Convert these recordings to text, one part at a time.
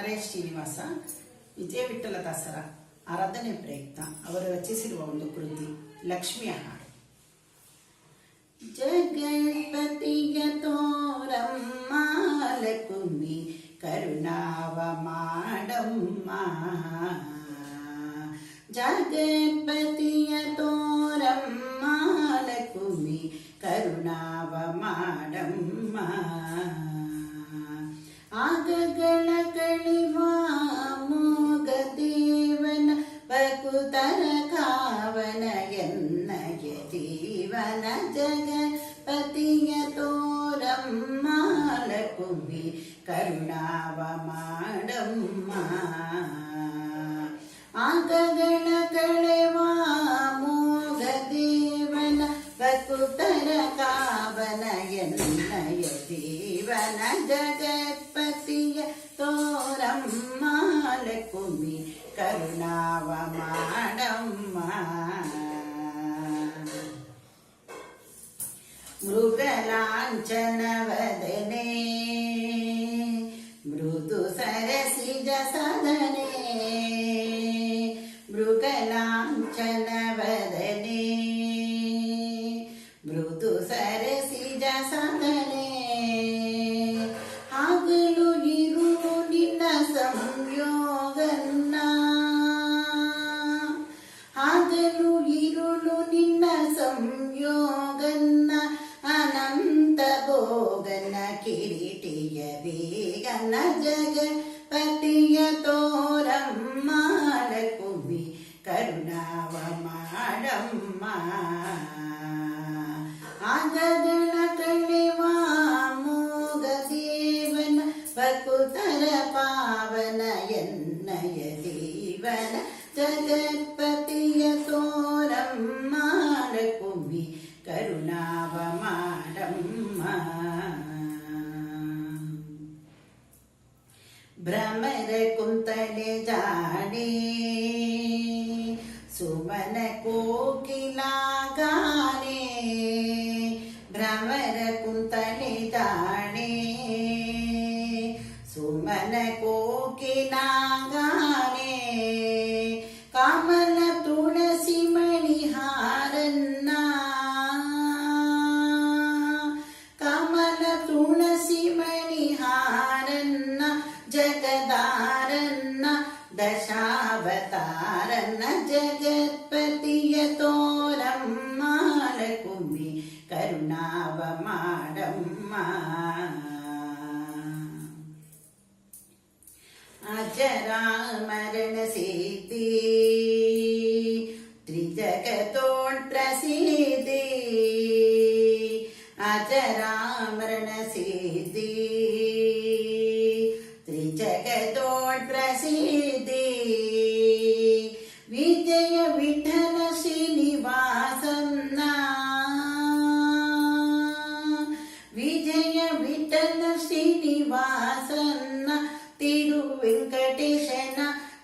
ಹರೇಶ್ ಶ್ರೀನಿವಾಸ ವಿಜಯ ವಿಠಲದಾಸರ ಆರಾಧನೆ ಪ್ರಯುಕ್ತ ಅವರು ರಚಿಸಿರುವ ಒಂದು ಕೃತಿ ಲಕ್ಷ್ಮಿಯ ಹಾಡು. ಜಗತ್ಪತಿಯ ತೋರಮ್ಮ ಲಕುಮಿ ಕರುಣಾವ ಮಾಡಮ್ಮ, ಜಗತ್ಪತಿಯ ತೋರಮ್ಮ ಲಕುಮಿ ಕರುಣಾವ ಮಾಡಮ್ಮ, ಆಗಗಳ ಕಳಿವ ಮೋಗ ದೇವನ ಬಕುತರ ಕಾವನ ಎನ್ನಯ ಜೀವನ, ಜಗಪತಿಯ ತೋರಮ್ಮ ಲಕುಮಿ ಕರುಣಾವ ಮಾಡಮ್ಮ, ಆಗಗಳ ಕಳೆವ ಮೋಗ ದೇವನ ಬಕುತರ ಕಾವನ ಎನ್ನಯ ಜೀವನ, ಜಗತ್ಪತಿಯ ತೋರಮ್ಮ ಲಕುಮಿ ಕರುಣಾವ ಮಾಡಮ್ಮ. ಮೃಗಲಾಂಛನವದನೆ ಮೃದು ಸರಸಿಜ ಸದನೆ, ಮೃಗಲಾಂಛನವದನೆ ಮೃದು ಸರಸಿಜ ಸದನೆ, ಹಗಲು ಇರು ನಿನ್ನ ಸಂಯೋಗನ್ನ, ಹಗಲು ಇರುಳು ನಿನ್ನ ಸಂಯೋಗನ್ನ, ಅನಂತ ಭೋಗನ ಕಿರೀಟಿಯ ಬೇಗನ, ಜಗಪತಿಯ ತೋರಮ್ಮ ಲಕುಮಿ ಕರುಣಾವ ಮಾಡಮ್ಮ, ಆಗಗಳ ಕಳೆವ ಮೋಗ ದೇವನ ಬಕುತರ ಪಾವನ ಎನ್ನಯ ಜೀವನ, ಜಗತ್ಪತಿಯ ತೋರಮ್ಮ ಲಕುಮಿ ಕರುಣಾವ ಮಾಡಮ್ಮ. ಭ್ರಮರ ಕುಂತಲೆ ಜಾಣೆ ಸುಮನ ಕೋಕಿಲಾ ಗಾನೆ, ಭ್ರಮರ ಕುಂತಲೆ ಜಾಣೆ ಸುಮನ ಕೋಕಿಲಾ ಗಾನೆ, ಕಾಮನ ತುಳಸಿ ಮಣಿಹಾರನ್ನ, ಕಮಲ ತುಳಸಿ ಮಣಿಹಾರನ್ನ, ಜಗದಾರನ್ನ ದಶಾವತಾರನ್ನ, ಜಗತ್ಪತಿಯ ತೋರಮ್ಮ ಲಕುಮಿ ಕರುಣಾವ ಮಾಡಮ್ಮ, ಅಜರಾಮರಣ ಸಿದ್ಧಿ ತ್ರಿಜಗತೋಳ್ ಪ್ರಸಿದ್ಧಿ, ಅಜರಾಮರಣ ಸಿದ್ಧಿ ತ್ರಿಜಗತೋಳ್ ಪ್ರಸಿದ್ಧಿ, ವಿಜಯ ವಿಠಲ ಶ್ರೀನಿವಾಸನ್ನ, ವಿಜಯ ವಿಠಲ ಶ್ರೀನಿವಾಸನ್ನ, ತಿರು ವೆಂಕಟೇಶನ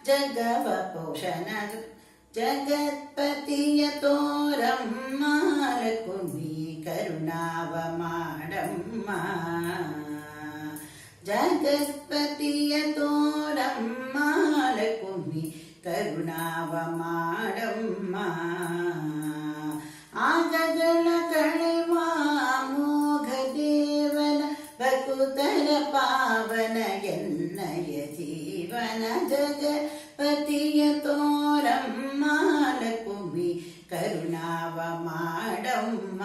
ಜಗವ ಪೋಷಣ, ಜಗತ್ಪತಿಯ ತೋರಮ್ಮ ಲಕುಮಿ ಕರುಣಾವ ಮಾಡಮ್ಮ, ಜಗತ್ಪತಿಯ ತೋರಮ್ಮ ಲಕುಮಿ ಕರುಣಾವ ಮಾಡಮ್ಮ, ಆಗಗಳ ಕಳೆವ ಮೋಘ ದೇವನ ಬಕುತರ ಪಾವನ ಎನ್ನಯ ಜೀವನ, ಜಗಪತಿಯ ತೋರಮ್ಮ ಲಕುಮಿ ಕರುಣಾವ ಮಾಡಮ್ಮ.